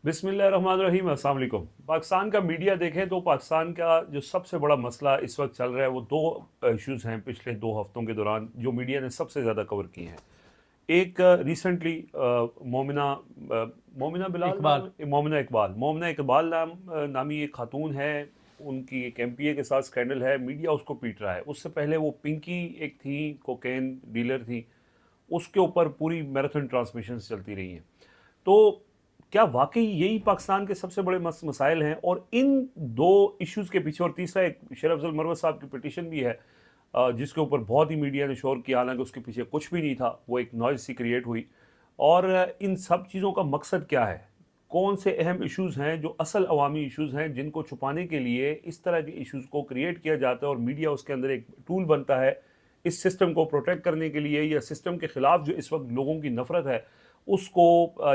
بسم اللہ الرحمن الرحیم. السلام علیکم. پاکستان کا میڈیا دیکھیں تو پاکستان کا جو سب سے بڑا مسئلہ اس وقت چل رہا ہے وہ دو ایشوز ہیں پچھلے 2 ہفتوں کے دوران جو میڈیا نے سب سے زیادہ کور کیے ہیں. ایک ریسنٹلی مومنہ اقبال نامی ایک خاتون ہے, ان کی ایک ایم پی اے کے ساتھ سکینڈل ہے, میڈیا اس کو پیٹ رہا ہے. اس سے پہلے وہ پنکی ایک تھی, کوکین ڈیلر تھی, اس کے اوپر پوری میراتھن ٹرانسمیشنز چلتی رہی ہیں. تو کیا واقعی یہی پاکستان کے سب سے بڑے مسائل ہیں؟ اور ان دو ایشوز کے پیچھے, اور تیسرا ایک شیر افضل مروت صاحب کی پٹیشن بھی ہے جس کے اوپر بہت ہی میڈیا نے شور کیا, حالانکہ اس کے پیچھے کچھ بھی نہیں تھا, وہ ایک نوائز سی کریٹ ہوئی. اور ان سب چیزوں کا مقصد کیا ہے؟ کون سے اہم ایشوز ہیں جو اصل عوامی ایشوز ہیں جن کو چھپانے کے لیے اس طرح کے ایشوز کو کریٹ کیا جاتا ہے اور میڈیا اس کے اندر ایک ٹول بنتا ہے اس سسٹم کو پروٹیکٹ کرنے کے لیے, یا سسٹم کے خلاف جو اس وقت لوگوں کی نفرت ہے اس کو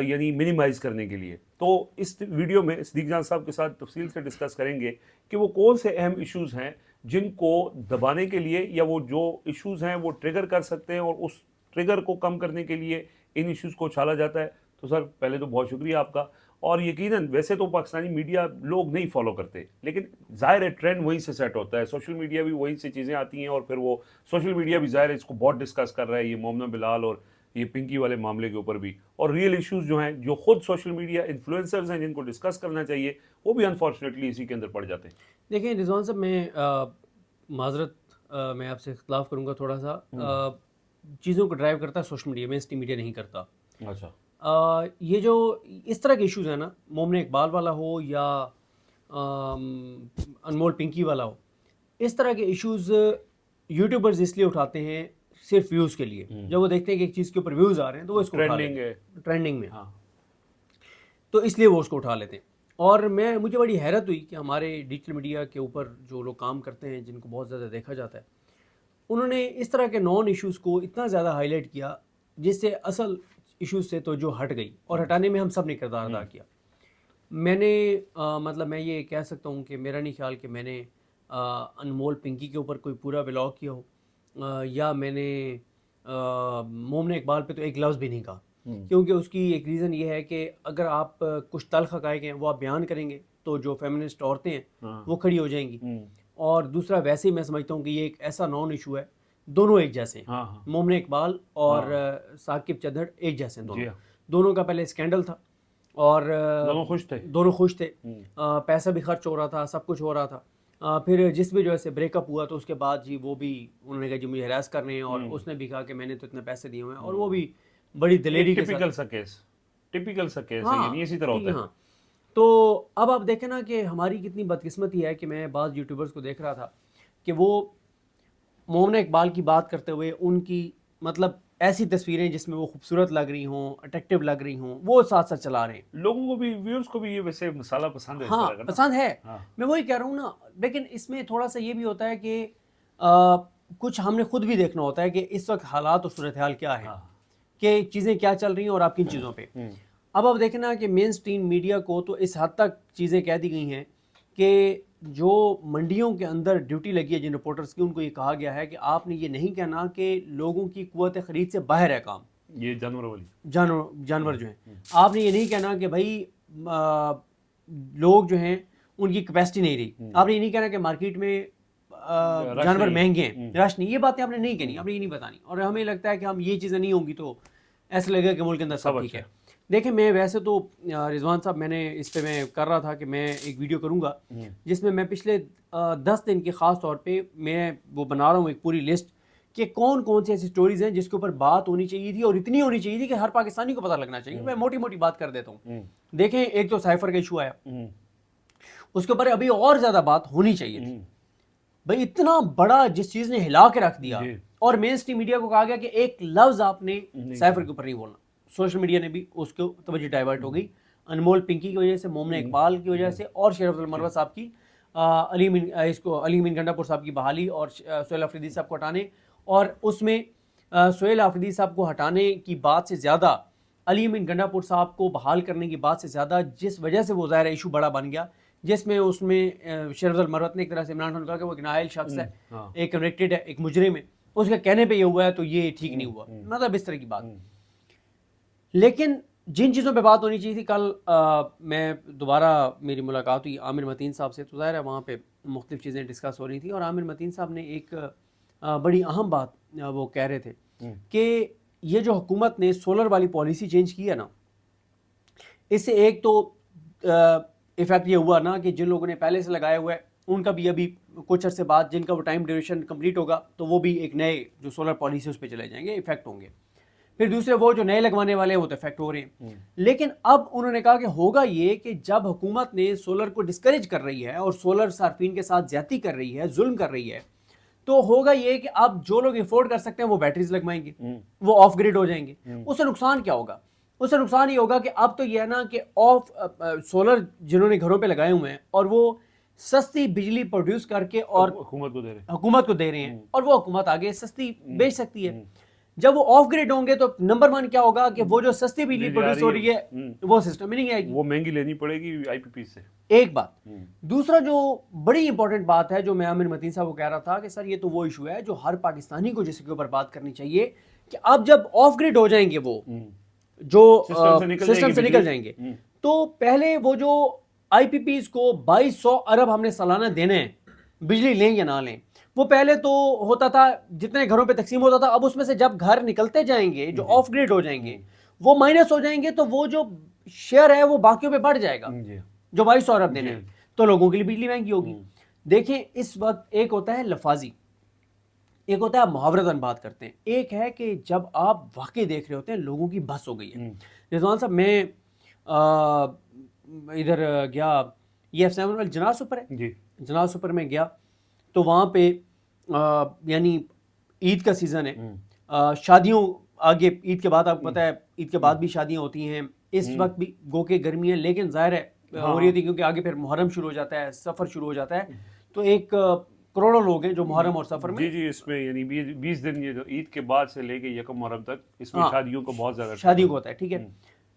یعنی منیمائز کرنے کے لیے. تو اس ویڈیو میں صدیق جان صاحب کے ساتھ تفصیل سے ڈسکس کریں گے کہ وہ کون سے اہم ایشوز ہیں جن کو دبانے کے لیے, یا وہ جو ایشوز ہیں وہ ٹریگر کر سکتے ہیں اور اس ٹریگر کو کم کرنے کے لیے ان ایشوز کو اچھالا جاتا ہے. تو سر پہلے تو بہت شکریہ آپ کا. اور یقیناً ویسے تو پاکستانی میڈیا لوگ نہیں فالو کرتے, لیکن ظاہر ہے ٹرینڈ وہیں سے سیٹ ہوتا ہے, سوشل میڈیا بھی وہیں سے چیزیں آتی ہیں, اور پھر وہ سوشل میڈیا بھی ظاہر ہے اس کو بہت ڈسکس کر رہا ہے, یہ مومنہ بلال اور یہ پنکی والے معاملے کے اوپر بھی. اور ریئل ایشوز جو ہیں جو خود سوشل میڈیا انفلوئنسرز ہیں جن کو ڈسکس کرنا چاہیے وہ بھی انفارچونیٹلی اسی کے اندر پڑ جاتے ہیں. دیکھیں رضوان صاحب, میں معذرت میں آپ سے اختلاف کروں گا تھوڑا سا. چیزوں کو ڈرائیو کرتا ہے سوشل میڈیا, مین اسٹریم میڈیا نہیں کرتا. اچھا, یہ جو اس طرح کے ایشوز ہیں نا, مومنہ اقبال والا ہو یا انمول پنکی والا ہو, اس طرح کے ایشوز یوٹیوبرز اس لیے اٹھاتے ہیں صرف ویوز کے لیے. جب وہ دیکھتے ہیں کہ ایک چیز کے اوپر ویوز آ رہے ہیں تو وہ اس کو اٹھا لیتے ہیں, ٹرینڈنگ میں, تو اس لیے وہ اس کو اٹھا لیتے ہیں. اور مجھے بڑی حیرت ہوئی کہ ہمارے ڈیجیٹل میڈیا کے اوپر جو لوگ کام کرتے ہیں جن کو بہت زیادہ دیکھا جاتا ہے, انہوں نے اس طرح کے نان ایشوز کو اتنا زیادہ ہائی لائٹ کیا جس سے اصل ایشوز سے تو جو ہٹ گئی, اور ہٹانے میں ہم سب نے کردار ادا کیا. میں نے مطلب میں یہ کہہ سکتا ہوں کہ میرا نہیں خیال کہ میں نے انمول پنکی کے اوپر کوئی پورا ولاگ کیا ہو, یا میں نے مومنہ اقبال پہ تو ایک لفظ بھی نہیں کہا, کیونکہ اس کی ایک ریزن یہ ہے کہ اگر آپ کچھ تلخ حقائق ہیں وہ آپ بیان کریں گے تو جو فیمنسٹ عورتیں ہیں وہ کھڑی ہو جائیں گی. اور دوسرا ویسے ہی میں سمجھتا ہوں کہ یہ ایک ایسا نان ایشو ہے, دونوں ایک جیسے ہیں, مومنہ اقبال اور ثاقب چدھڑ ایک جیسے ہیں, دونوں کا پہلے اسکینڈل تھا اور دونوں خوش تھے, پیسہ بھی خرچ ہو رہا تھا, سب کچھ ہو رہا تھا. پھر جس بھی جو ہے بریک اپ ہوا تو اس کے بعد جی وہ بھی انہوں نے کہا جی مجھے ہراس کر رہے ہیں, اور اس نے بھی کہا کہ میں نے تو اتنے پیسے دیے ہوئے ہیں, اور وہ بھی بڑی دلیری کے ساتھ. ٹپیکل سا کیس ہے, یعنی اسی طرح ہوتا ہے. تو اب آپ دیکھیں نا کہ ہماری کتنی بدقسمتی ہے کہ میں بعض یوٹیوبرز کو دیکھ رہا تھا کہ وہ مومنہ اقبال کی بات کرتے ہوئے ان کی مطلب ایسی تصویریں جس میں وہ خوبصورت لگ رہی ہوں, اٹریکٹیو لگ رہی ہوں, وہ ساتھ ساتھ چلا رہے ہیں. لوگوں کو بھی, ویورز کو بھی یہ ویسے مسئلہ پسند ہے. ہاں پسند ہے, میں وہی کہہ رہا ہوں نا. لیکن اس میں تھوڑا سا یہ بھی ہوتا ہے کہ کچھ ہم نے خود بھی دیکھنا ہوتا ہے کہ اس وقت حالات اور صورتحال کیا ہے, کہ چیزیں کیا چل رہی ہیں اور آپ کن چیزوں پہ. اب آپ دیکھیں نا کہ مین اسٹریم میڈیا کو تو اس حد تک چیزیں کہہ دی گئی ہیں کہ جو منڈیوں کے اندر ڈیوٹی لگی ہے جن رپورٹرز کی, ان کو یہ کہا گیا ہے کہ آپ نے یہ نہیں کہنا کہ لوگوں کی قوت خرید سے باہر ہے کام, یہ جانور جو ہیں, آپ نے یہ نہیں کہنا کہ بھائی لوگ جو ہیں ان کی کیپیسٹی نہیں رہی, آپ نے یہ نہیں کہنا کہ مارکیٹ میں جانور مہنگے ہیں, رش نہیں. یہ باتیں آپ نے نہیں کہنی, آپ نے یہ نہیں بتانی. اور ہمیں لگتا ہے کہ ہم یہ چیزیں نہیں ہوں گی تو ایسا لگے گا کہ ملک کے اندر سب ٹھیک ہے. دیکھیں میں ویسے تو رضوان صاحب, میں نے اس پہ میں کر رہا تھا کہ میں ایک ویڈیو کروں گا جس میں پچھلے 10 دن کی خاص طور پہ میں وہ بنا رہا ہوں ایک پوری لسٹ کہ کون کون سی ایسی سٹوریز ہیں جس کے اوپر بات ہونی چاہیے تھی, اور اتنی ہونی چاہیے تھی کہ ہر پاکستانی کو پتہ لگنا چاہیے. میں موٹی موٹی بات کر دیتا ہوں. دیکھیں ایک تو سائفر کا ایشو آیا, اس کے اوپر ابھی اور زیادہ بات ہونی چاہیے تھی. بھائی اتنا بڑا جس چیز نے ہلا کے رکھ دیا, اور مین اسٹریم میڈیا کو کہا گیا کہ ایک لفظ آپ نے سائفر کے اوپر نہیں بولنا. سوشل میڈیا نے بھی اس کو توجہ ڈائیورٹ ہو گئی انمول پنکی کی وجہ سے, مومنہ اقبال کی وجہ سے, اور شیر افضل مروت صاحب کی علی امین گنڈا پور صاحب کی بحالی اور سہیل آفریدی صاحب کو ہٹانے. اور اس میں سہیل آفریدی صاحب کو ہٹانے کی بات سے زیادہ علی امین گنڈا پور صاحب کو بحال کرنے کی بات سے زیادہ جس وجہ سے وہ ظاہر ایشو بڑا بن گیا, جس میں اس میں شیر افضل مروت نے ایک طرح سے عمران خان کہا کہ وہ ایک نائل شخص ہے, ایک کنوکٹڈ ہے, ایک مجرم ہے, اس کے کہنے پہ یہ ہوا ہے تو یہ ٹھیک نہیں ہوا, مطلب اس طرح کی بات. لیکن جن چیزوں پہ بات ہونی چاہیے تھی کل میں دوبارہ میری ملاقات ہوئی عامر متین صاحب سے، تو ظاہر ہے وہاں پہ مختلف چیزیں ڈسکس ہو رہی تھیں، اور عامر متین صاحب نے ایک بڑی اہم بات وہ کہہ رہے تھے کہ یہ جو حکومت نے سولر والی پالیسی چینج کی ہے نا، اس سے ایک تو ایفیکٹ یہ ہوا نا کہ جن لوگوں نے پہلے سے لگایا ہوا ہے ان کا بھی ابھی کچھ عرصے بعد جن کا وہ ٹائم ڈیوریشن کمپلیٹ ہوگا تو وہ بھی ایک نئے جو سولر پالیسی اس پہ چلے جائیں گے، افیکٹ ہوں گے. پھر دوسرے وہ جو نئے لگوانے والے ہیں وہ تو افیکٹ ہو رہے ہیں. لیکن اب انہوں نے کہا کہ ہوگا یہ کہ جب حکومت نے سولر کو ڈسکریج کر رہی ہے اور سولر صارفین کے ساتھ زیادتی کر رہی ہے، ظلم کر رہی ہے، تو ہوگا یہ کہ اب جو لوگ افورڈ کر سکتے ہیں وہ بیٹریز لگوائیں گے، وہ آف گریڈ ہو جائیں گے. اس سے نقصان کیا ہوگا؟ اس سے نقصان یہ ہوگا کہ اب تو یہ ہے نا کہ سولر جنہوں نے گھروں پہ لگائے ہوئے ہیں اور وہ سستی بجلی پروڈیوس کر کے اور حکومت کو دے رہے ہیں، اور وہ حکومت آگے سستی بیچ سکتی ہے. جب وہ آف گریڈ ہوں گے تو نمبر 1 کیا ہوگا کہ وہ جو سستی بجلی پروڈیوس ہو رہی ہے وہ سسٹم میں نہیں آئے گی، وہ مہنگی لینی پڑے گی آئی پی پی سے. ایک بات. دوسرا جو بڑی امپورٹنٹ بات ہے جو میں عامر متین صاحب کو کہہ رہا تھا کہ سر یہ تو وہ ایشو ہے جو ہر پاکستانی کو جس کے اوپر بات کرنی چاہیے کہ اب جب آف گریڈ ہو جائیں گے وہ جو سسٹم سے نکل جائیں گے، تو پہلے وہ جو آئی پی پیز کو 2200 ارب ہم نے سالانہ دینے ہیں، بجلی لیں یا نہ لیں، وہ پہلے تو ہوتا تھا جتنے گھروں پہ تقسیم ہوتا تھا، اب اس میں سے جب گھر نکلتے جائیں گے جو آف گریڈ ہو جائیں گے وہ مائنس ہو جائیں گے، تو وہ جو شیئر ہے وہ باقیوں پہ بڑھ جائے گا جو 2200 ارب دینے ہیں، تو لوگوں کے لیے بجلی مہنگی ہوگی. دیکھیں اس وقت ایک ہوتا ہے لفاظی، ایک ہوتا ہے آپ محاورتاً بات کرتے ہیں، ایک ہے کہ جب آپ واقعی دیکھ رہے ہوتے ہیں لوگوں کی بس ہو گئی ہے. رضوان صاحب میں ادھر گیا، یہ F7 والے جناح سپر ہے، جناح سپر میں گیا تو وہاں پہ یعنی عید کا سیزن ہے، شادیوں آگے عید کے بعد آپ کو پتہ ہے عید کے بعد بھی شادیاں ہوتی ہیں، اس وقت بھی گو کے گرمی ہے، لیکن ظاہر ہے ہو رہی تھی کیونکہ آگے پھر محرم شروع ہو جاتا ہے، سفر شروع ہو جاتا ہے، تو ایک کروڑوں لوگ ہیں جو محرم اور سفر میں اس میں یعنی 20 دن یہ جو عید کے بعد سے لے کے یکم محرم تک اس میں شادیوں کو بہت زیادہ شادیوں کو ہوتا ہے. ٹھیک ہے،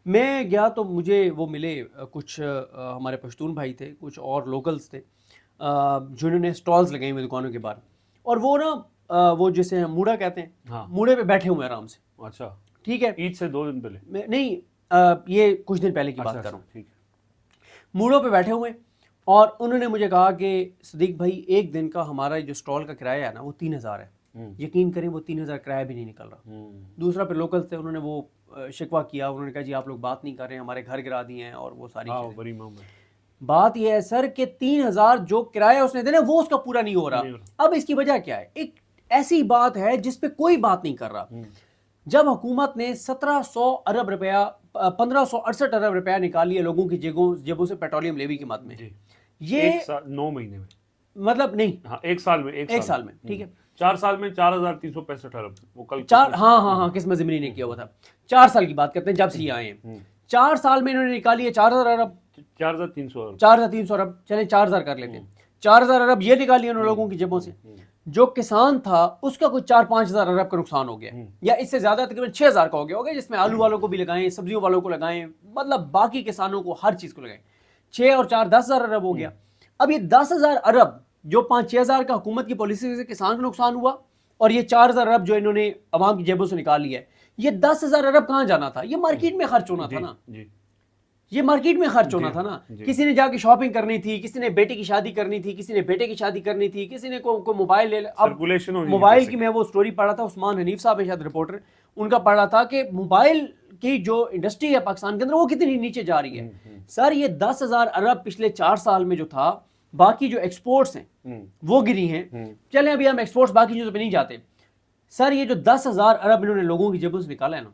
میں گیا تو مجھے وہ ملے کچھ ہمارے پشتون بھائی تھے، کچھ اور لوکلز تھے جنہوں نے سٹالز لگائی ہوئے دکانوں کے باہر، اور وہ نا وہ جسے ہم موڑا کہتے ہیں، موڑے پہ بیٹھے ہوئے آرام سے. اچھا ٹھیک ہے، عید سے 2 دن پہلے نہیں یہ کچھ دن پہلے کی بات کر رہا ہوں. موڑوں پہ بیٹھے ہوئے، اور انہوں نے مجھے کہا کہ صدیق بھائی ایک دن کا ہمارا جو سٹال کا کرایہ ہے نا وہ 3000 ہے، یقین کریں وہ 3000 کرایہ بھی نہیں نکل رہا. دوسرا پہ لوکل تھے، انہوں نے وہ شکوہ کیا، انہوں نے کہا جی آپ لوگ بات نہیں کر رہے ہیں، ہمارے گھر گرا دیے ہیں اور وہ ساری چیزیں. بات یہ ہے سر کہ 3000 جو کرایہ اس نے دینا وہ اس کا پورا نہیں ہو رہا. اب اس کی وجہ کیا ہے؟ ایک ایسی بات ہے جس پہ کوئی بات نہیں کر رہا. جب حکومت نے 1700 ارب روپیہ 1568 ارب روپیہ نکال لیے لوگوں کی جیبوں سے پیٹرولیم لیوی کی مد میں، یہ 9 مہینے میں مطلب نہیں، ایک سال میں ٹھیک ہے، 4 سال میں 4365 ارب، وہ کل ہاں قسمت زمینی نے کیا ہوا تھا. 4 سال کی بات کرتے ہیں جب سے یہ آئے ہیں، 4 سال میں انہوں نے نکالی ہے 4000 ارب، 4300 ارب، چلیں 4000 کر لیتے ہیں، 4000 ارب یہ نکالی انہوں لوگوں کی جیبوں سے. جو کسان تھا اس کا کوئی 4-5 ہزار ارب کا نقصان ہو گیا، یا اس سے زیادہ تقریباً 6000 کا ہو گیا جس میں آلو والوں کو بھی لگائیں، سبزیوں والوں کو لگائیں، مطلب باقی کسانوں کو ہر چیز کو لگائیں. 6 اور 4 10,000 ارب ہو گیا. اب یہ 10,000 ارب جو 5-6 ہزار کا حکومت کی پالیسی سے کسان کو نقصان ہوا، اور یہ 4,000 ارب جو انہوں نے عوام کی جیبوں سے نکال لیا ہے، یہ 10,000 ارب کہاں جانا تھا؟ یہ مارکیٹ میں خرچ ہونا تھا نا، یہ مارکیٹ میں خرچ ہونا تھا نا. کسی نے جا کے شاپنگ کرنی تھی، کسی نے بیٹی کی شادی کرنی تھی، کسی نے بیٹے کی شادی کرنی تھی، کسی نے کوئی موبائل لے. اب موبائل کی میں وہ سٹوری پڑھ رہا تھا، عثمان حنیف صاحب ہے شاید رپورٹر، ان کا پڑھ رہا تھا کہ موبائل کی جو انڈسٹری ہے پاکستان کے اندر وہ کتنی نیچے جا رہی ہے. سر یہ 10,000 ارب پچھلے 4 سال میں جو تھا، باقی جو ایکسپورٹس ہیں وہ گری ہیں. چلیں ابھی ہم ایکسپورٹس باقی چیزوں پہ نہیں جاتے. سر یہ جو 10,000 ارب انہوں نے لوگوں کی جیبوں سے نکالا ہے نا،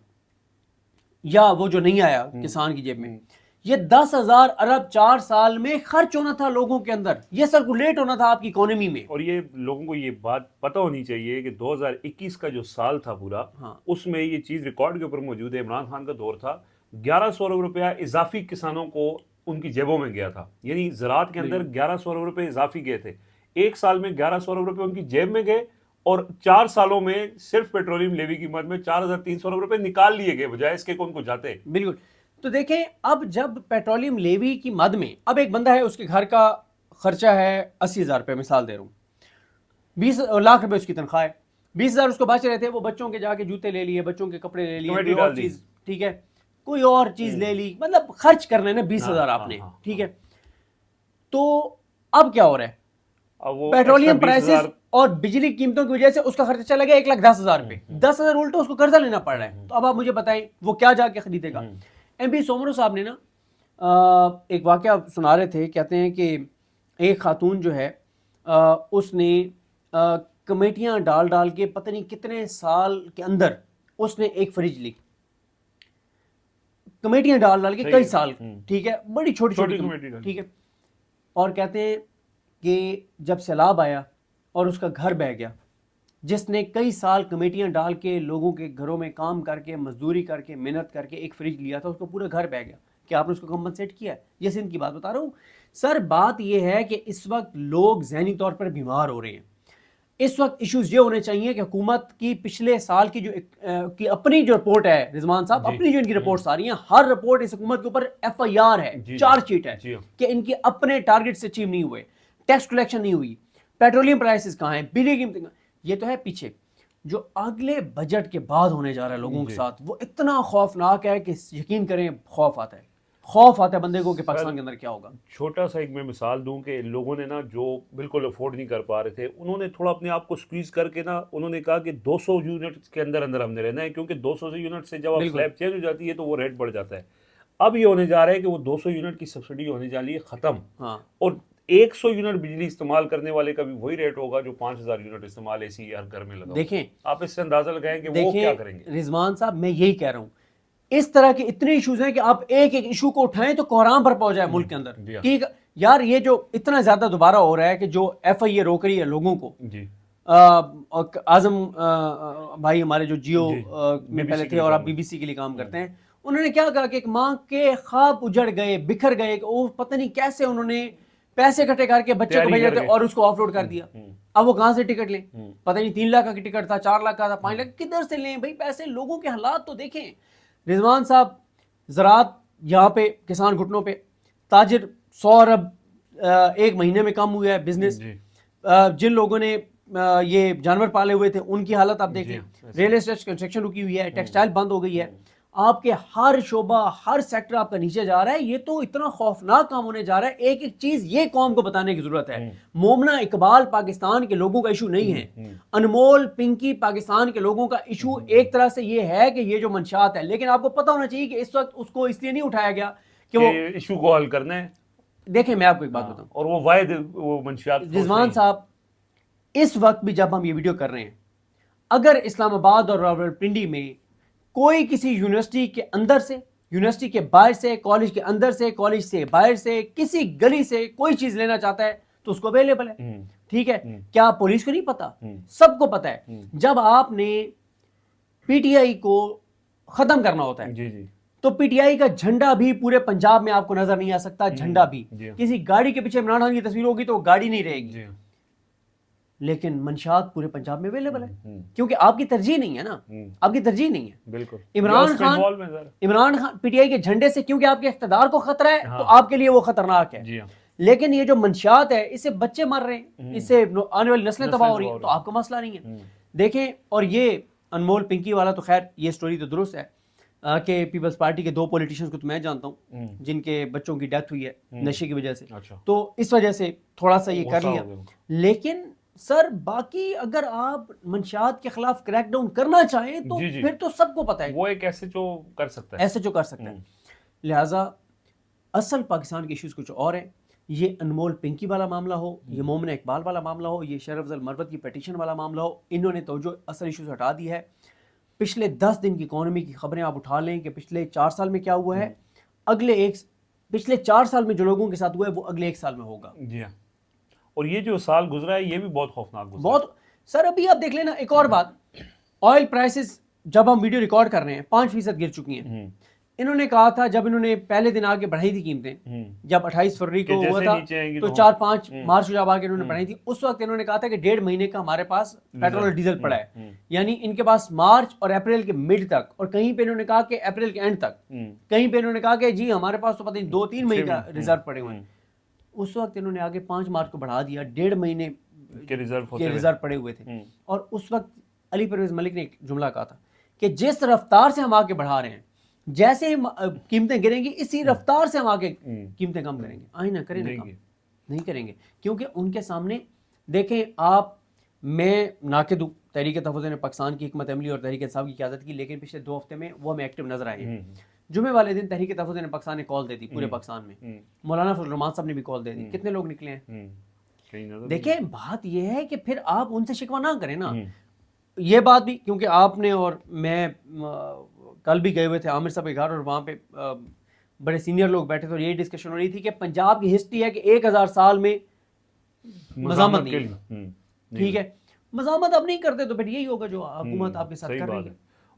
یا وہ جو نہیں آیا کسان کی جیب میں، یہ 10,000 ارب 4 سال میں خرچ ہونا تھا لوگوں کے اندر، یہ سرکولیٹ ہونا تھا آپ کی اکانومی میں. اور یہ لوگوں کو یہ بات پتہ ہونی چاہیے کہ 2021 کا جو سال تھا پورا، اس میں یہ چیز ریکارڈ کے اوپر موجود ہے. عمران خان کا دور تھا، 1100 ارب روپیہ اضافی کسانوں کو ان کی جیبوں میں گیا تھا، یعنی زراعت کے اندر 1100 ارب روپے اضافی گئے تھے. ایک سال میں 1100 ارب روپے ان کی جیب میں گئے، اور 4 سالوں میں صرف پیٹرولیم لیوی کی مد میں 4300 ارب روپے نکال لیے گئے، بجائے اس کے ان کو جاتے. بالکل. تو دیکھیں اب جب پیٹرولیم لیوی کی مد میں اب ایک بندہ ہے اس کے گھر کا خرچہ ہے 80,000 روپے، مثال دے رہا ہوں، 20 لاکھ روپے اس کی تنخواہ ہے، 20,000 اس کو بچ رہے تھے، وہ بچوں کے جا کے جوتے لے لیے، بچوں کے کپڑے لے لیے، اور چیز ٹھیک ہے، کوئی اور چیز لے لی, مطلب خرچ کرنا ہے نا 20,000 آپ نے, ٹھیک ہے. تو اب کیا ہو رہا ہے, پیٹرولیم پرائسز اور بجلی قیمتوں کی وجہ سے اس کا خرچہ چلا گیا 1,10,000 روپے, 10,000 الٹا اس کو قرضہ لینا پڑ رہا ہے. تو اب آپ مجھے بتائیں وہ کیا جا کے خریدے گا. ایم پی سومرو صاحب نے نا ایک واقعہ سنا رہے تھے, کہتے ہیں کہ ایک خاتون جو ہے اس نے کمیٹیاں ڈال کے پتہ نہیں کتنے سال کے اندر اس نے ایک فریج لی, کمیٹیاں ڈال کے کئی سال, ٹھیک ہے, بڑی چھوٹی کمیٹی, ٹھیک ہے. اور کہتے ہیں کہ جب سیلاب آیا اور اس کا گھر بہہ گیا, جس نے کئی سال کمیٹیاں ڈال کے لوگوں کے گھروں میں کام کر کے مزدوری کر کے محنت کر کے ایک فریج لیا تھا, اس کو پورا گھر بہہ گیا. کیا آپ نے اس کو کمپنسیٹ کیا ہے؟ یہ سندھ کی بات بتا رہا ہوں سر. بات یہ ہے کہ اس وقت لوگ ذہنی طور پر بیمار ہو رہے ہیں. اس وقت ایشوز یہ ہونے چاہیے کہ حکومت کی پچھلے سال کی جو اپنی جو رپورٹ ہے رضوان صاحب, اپنی جو ان کی رپورٹس آ رہی ہیں, ہر رپورٹ اس حکومت کے اوپر FIR ہے, چارج شیٹ ہے کہ ان کے اپنے ٹارگٹ سے اچیو نہیں ہوئے, ٹیکس کلیکشن نہیں ہوئی, پیٹرولیم پرائسز کہاں ہیں, بجلی قیمتیں. یہ تو ہے پیچھے. جو اگلے بجٹ کے بعد ہونے جا رہا ہے لوگوں کے ساتھ, وہ اتنا خوفناک ہے کہ یقین کریں خوف آتا ہے بندے کو کہ پاکستان کے اندر کیا ہوگا. چھوٹا سا ایک میں مثال دوں کہ لوگوں نے نا جو بالکل افورڈ نہیں کر پا رہے تھے, انہوں نے تھوڑا اپنے آپ کو سکویز کر کے نا انہوں نے کہا کہ 200 یونٹ کے اندر ہم نے رہنا ہے, کیونکہ 200 یونٹ سے جب آپ سلیب چینج ہو جاتی ہے تو وہ ریٹ بڑھ جاتا ہے. اب یہ ہونے جا رہا ہے کہ وہ 200 یونٹ کی سبسڈی ہونے جا رہی ہے ختم, اور 100 یونٹ بجلی استعمال کرنے والے کا بھی وہی ریٹ ہوگا جو 5,000 یونٹ استعمال AC ہر گھر میں لگا. دیکھیں آپ اس سے اندازہ لگائیں کہ وہ کیا کریں گے. رضوان صاحب میں یہی کہہ رہا ہوں, اس طرح کے اتنے ایشوز ہیں کہ آپ ایک ایشو کو اٹھائیں تو کوہرام پر پہنچ جائے ملک کے اندر. ٹھیک یار, یہ جو اتنا زیادہ دوبارہ ہو رہا ہے کہ جو FIA روک رہی ہے لوگوں کو. اعظم بھائی ہمارے جو جیو میں پہلے تھے اور آپ BBC کے لیے کام کرتے ہیں, انہوں نے کیا کہا کہ ایک ماں کے خواب اجڑ گئے, بکھر گئے, وہ پتہ نہیں کیسے انہوں نے پیسے اکٹھے کر کے بچے کو بھیجا تھے اور اس کو آف لوڈ کر دیا. اب وہ کہاں سے ٹکٹ لیں, پتہ نہیں 3 لاکھ کا ٹکٹ تھا, 4 لاکھ کا تھا, 5 لاکھ, کدھر سے لیں بھائی پیسے. لوگوں کے حالات تو دیکھیں رضوان صاحب. زراعت یہاں پہ کسان گھٹنوں پہ, تاجر 100 ارب ایک مہینے میں کم ہوا ہے بزنس. جن لوگوں نے یہ جانور پالے ہوئے تھے ان کی حالت آپ دیکھیں, ریل اسٹیٹ کنسٹرکشن رکی ہوئی ہے, ٹیکسٹائل بند ہو گئی ہے, آپ کے ہر شعبہ ہر سیکٹر آپ کا نیچے جا رہا ہے. یہ تو اتنا خوفناک کام ہونے جا رہا ہے. ایک ایک چیز یہ قوم کو بتانے کی ضرورت ہے. مومنہ اقبال پاکستان کے لوگوں کا ایشو نہیں ہے, انمول پنکی پاکستان کے لوگوں کا ایشو ایک طرح سے یہ ہے کہ یہ جو منشیات ہے, لیکن آپ کو پتہ ہونا چاہیے کہ اس وقت اس کو اس لیے نہیں اٹھایا گیا کہ وہ ایشو کو حل کرنا ہے. دیکھیں میں آپ کو ایک بات بتاؤں, اور وہ واحد وہ منشیات رضوان صاحب, اس وقت بھی جب ہم یہ ویڈیو کر رہے ہیں, اگر اسلام آباد اور راولپنڈی میں کوئی کسی یونیورسٹی کے اندر سے, یونیورسٹی کے باہر سے, کالج کے اندر سے, کالج سے باہر سے, کسی گلی سے کوئی چیز لینا چاہتا ہے تو اس کو اویلیبل ہے. ٹھیک ہے, کیا پولیس کو نہیں پتا؟ سب کو پتا ہے. جب آپ نے PTI کو ختم کرنا ہوتا ہے تو PTI کا جھنڈا بھی پورے پنجاب میں آپ کو نظر نہیں آ سکتا. جھنڈا بھی کسی گاڑی کے پیچھے عمران خان کی تصویر ہوگی تو وہ گاڑی نہیں رہے گی, لیکن منشیات پورے پنجاب میں اویلیبل ہے کیونکہ آپ کی ترجیح نہیں ہے نا, آپ کی ترجیح نہیں ہے. بالکل عمران خان PTI کے جھنڈے سے کیونکہ آپ کے اقتدار کو خطرہ ہے تو آپ کے لیے وہ خطرناک ہے. لیکن یہ جو منشیات ہے اس سے بچے مر رہے ہیں, اس سے آنے والی نسلیں تباہ ہو رہی ہیں, تو آپ کو مسئلہ نہیں ہے. دیکھیں, اور یہ انمول پنکی والا تو خیر یہ سٹوری تو درست ہے کہ پیپلز پارٹی کے 2 پولیٹیشنز کو تو میں جانتا ہوں جن کے بچوں کی ڈیتھ ہوئی ہے نشے کی وجہ سے, تو اس وجہ سے تھوڑا سا یہ کر لیا. لیکن سر باقی اگر آپ منشیات کے خلاف کریک ڈاؤن کرنا چاہیں تو پھر تو سب کو پتہ ہے وہ ایک SHO کر سکتا ہے, SHO کر سکتا ہے. لہٰذا اصل پاکستان کے ایشوز کچھ اور ہیں. یہ انمول پنکی والا معاملہ ہو, یہ مومنہ اقبال والا معاملہ ہو, یہ شرف افضل مروت کی پیٹیشن والا معاملہ ہو, انہوں نے توجہ اصل ایشوز ہٹا دی ہے. پچھلے 10 دن کی اکانومی کی خبریں آپ اٹھا لیں کہ پچھلے 4 سال میں کیا ہوا ہے, پچھلے 4 سال میں جو لوگوں کے ساتھ ہوا ہے وہ اگلے 1 سال میں ہوگا. جی ہاں, اور یہ جو سال گزرا ہے یہ بھی بہت خوفناک گزرا. بہت سر. ابھی آپ دیکھ لینا ایک اور بات, آئل پرائسز جب ہم ویڈیو ریکارڈ کر رہے ہیں 5% گر چکی ہیں. انہوں نے کہا تھا جب انہوں نے پہلے دن آ کے بڑھائی تھی قیمتیں, جب 28 فروری کو ہوا تھا تو 4-5 مارچ کو جب آ کے انہوں نے بڑھائی تھی, اس وقت انہوں نے کہا تھا کہ 1.5 مہینے کا ہمارے پاس پیٹرول اور ڈیزل پڑا ہے. یعنی ان کے پاس مارچ اور اپریل کے مڈ تک, اور کہیں پہ انہوں نے کہا کہ اپریل کے اینڈ تک, کہیں پہ انہوں نے کہا کہ جی ہمارے پاس تو پتہ نہیں 2-3 مہینے کا ریزرو پڑے ہوئے ہیں. اس وقت انہوں نے آگے 5 مارچ کو بڑھا دیا, 1.5 مہینے کے ریزرو پڑے ہوئے تھے. اور اس وقت علی پرویز ملک نے ایک جملہ کہا تھا کہ جس رفتار سے ہم آگے بڑھا رہے ہیں جیسے ہی قیمتیں گریں گی اسی رفتار سے ہم آگے قیمتیں کم کریں گے. آئیں نہ کریں نہ کم نہیں کریں گے, کیونکہ ان کے سامنے دیکھیں آپ, میں ناقد ہوں تحریک تحفظ نے پاکستان کی حکمت عملی اور تحریک انصاف کی قیادت کی, لیکن پچھلے 2 ہفتے میں وہ ہمیں ایکٹیو نظر آئے ہیں. جمعے والے دن تحریک تحفظ نے پاکستان نے کال دے دی پورے پاکستان میں, مولانا فضل الرحمان صاحب نے بھی کال دے دی, کتنے لوگ نکلے ہیں؟ دیکھیں بات یہ ہے کہ پھر آپ ان سے شکوہ نہ کریں نا. یہ بات بھی کیونکہ آپ نے اور میں کل بھی گئے ہوئے تھے عامر صاحب کے گھر, اور وہاں پہ بڑے سینئر لوگ بیٹھے تھے, اور یہی ڈسکشن ہو رہی تھی کہ پنجاب کی ہسٹری ہے کہ 1000 سال میں مزاحمت نہیں ہے. ٹھیک ہے, مزاحمت اب نہیں کرتے تو پھر یہی ہوگا جو حکومت آپ کے ساتھ کر رہی ہے.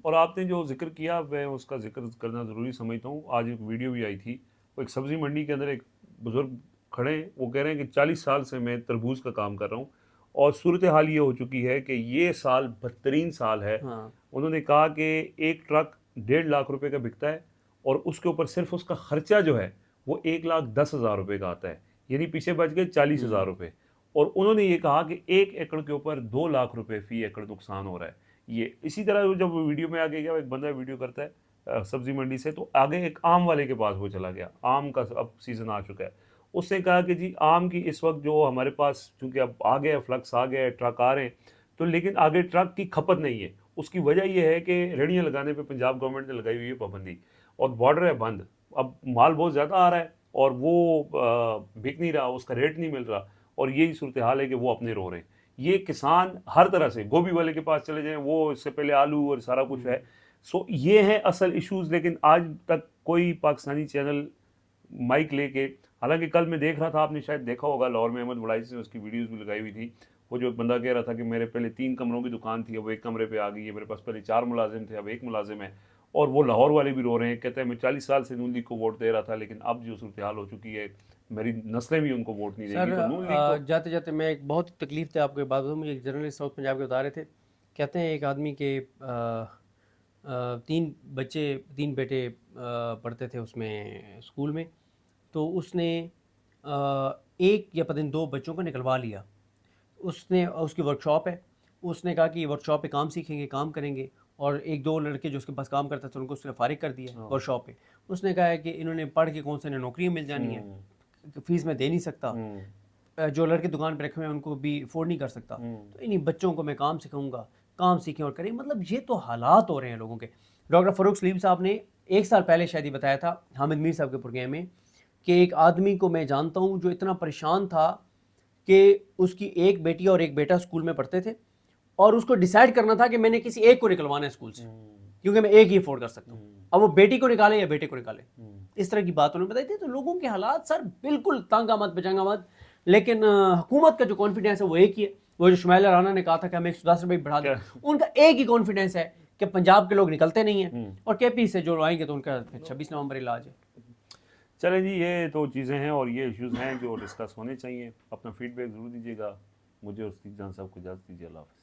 اور آپ نے جو ذکر کیا میں اس کا ذکر کرنا ضروری سمجھتا ہوں. آج ایک ویڈیو بھی آئی تھی, وہ ایک سبزی منڈی کے اندر ایک بزرگ کھڑے ہیں, وہ کہہ رہے ہیں کہ 40 سال سے میں تربوز کا کام کر رہا ہوں, اور صورتحال یہ ہو چکی ہے کہ یہ سال بدترین سال ہے. انہوں نے کہا کہ ایک ٹرک 1.5 لاکھ روپے کا بکتا ہے, اور اس کے اوپر صرف اس کا خرچہ جو ہے وہ 1,10,000 روپے کا آتا ہے, یعنی پیچھے بچ گئے 40,000 روپے. اور انہوں نے یہ کہا کہ 1 ایکڑ کے اوپر 2 لاکھ روپے فی ایکڑ نقصان ہو رہا ہے. یہ اسی طرح جب ویڈیو میں آگے گیا, ایک بندہ ویڈیو کرتا ہے سبزی منڈی سے, تو آگے ایک آم والے کے پاس وہ چلا گیا, آم کا اب سیزن آ چکا ہے. اس نے کہا کہ جی آم کی اس وقت جو ہمارے پاس چونکہ اب آ گیا فلکس آ گیا, ٹرک آ رہے ہیں, تو لیکن آگے ٹرک کی کھپت نہیں ہے. اس کی وجہ یہ ہے کہ ریڑیاں لگانے پہ پنجاب گورنمنٹ نے لگائی ہوئی ہے پابندی, اور بارڈر ہے بند. اب مال بہت زیادہ آ رہا ہے اور وہ بک نہیں رہا, اس کا ریٹ نہیں مل رہا, اور یہی صورتحال ہے کہ وہ اپنے رو رہے ہیں. یہ کسان ہر طرح سے, گوبھی والے کے پاس چلے جائیں, وہ اس سے پہلے آلو اور سارا کچھ ہے. سو یہ ہیں اصل ایشوز. لیکن آج تک کوئی پاکستانی چینل مائک لے کے, حالانکہ کل میں دیکھ رہا تھا, آپ نے شاید دیکھا ہوگا, لاہور میں احمد وڑائی سے اس کی ویڈیوز بھی لگائی ہوئی تھی, وہ جو ایک بندہ کہہ رہا تھا کہ میرے پہلے 3 کمروں کی دکان تھی, اب 1 کمرے پہ آ گئی ہے, میرے پاس پہلے 4 ملازم تھے, اب 1 ملازم ہے. اور وہ لاہور والے بھی رو رہے ہیں, کہتے ہیں میں 40 سال سے نون لیگ کو ووٹ دے رہا تھا, لیکن اب جو صورتحال ہو چکی ہے میری نسلیں بھی ان کو ووٹ نہیں دیں گی. تو نون لیگ کو جاتے جاتے میں ایک بہت تکلیف تھا آپ کو بات بتاؤں, مجھے ایک جرنلسٹ ساؤتھ پنجاب کے بتا رہے تھے, کہتے ہیں ایک آدمی کے 3 بیٹے پڑھتے تھے اس میں اسکول میں, تو اس نے 1 یا پتہ نہیں 2 بچوں کو نکلوا لیا. اس نے, اس کی ورک شاپ ہے, اس نے کہا کہ یہ ورک شاپ پہ کام سیکھیں گے, کام کریں گے, اور 1-2 لڑکے جو اس کے پاس کام کرتے تھے ان کو اس نے فارغ کر دیا ورک شاپ پہ. اس نے کہا ہے کہ انہوں نے پڑھ کے کون سے نوکریاں مل جانی ہیں, فیس میں دے نہیں سکتا, جو لڑکے دکان پہ رکھے ہوئے ہیں ان کو بھی افورڈ نہیں کر سکتا, تو انہیں بچوں کو میں کام سکھاؤں گا, کام سیکھیں اور کریں. مطلب یہ تو حالات ہو رہے ہیں لوگوں کے. ڈاکٹر فاروق سلیم صاحب نے 1 سال پہلے شاید ہی بتایا تھا حامد میر صاحب کے پروگرام میں کہ ایک آدمی کو میں جانتا ہوں جو اتنا پریشان تھا کہ اس کی 1 بیٹی اور 1 بیٹا اسکول میں پڑھتے تھے, اور اس کو ڈیسائیڈ کرنا تھا کہ میں نے کسی ایک کو نکلوانا ہے اسکول سے, کیونکہ میں ایک ہی افورڈ کر سکتا ہوں. اب وہ بیٹی کو نکالے یا بیٹے کو نکالے, اس طرح کی بات انہوں نے بتائی تھی. تو لوگوں کے حالات سر بالکل تنگ آمد بچنگ آمد. لیکن حکومت کا جو کانفیڈنس ہے وہ ایک ہی ہے. وہ جو شمائلہ رانا نے کہا تھا کہ ہمیں 110 روپئے بڑھا دیں, ان کا ایک ہی کانفیڈنس ہے کہ پنجاب کے لوگ نکلتے نہیں ہیں, اور کے پی سے جو آئیں گے تو ان کا 26 نومبر علاج ہے. چلیں جی, یہ تو چیزیں ہیں اور یہ ایشوز ہیں جو ڈسکس ہونے چاہیے. اپنا فیڈ بیک ضرور دیجیے گا. مجھے اور صدیق جان صاحب کو اجازت دیجیے. اللہ حافظ.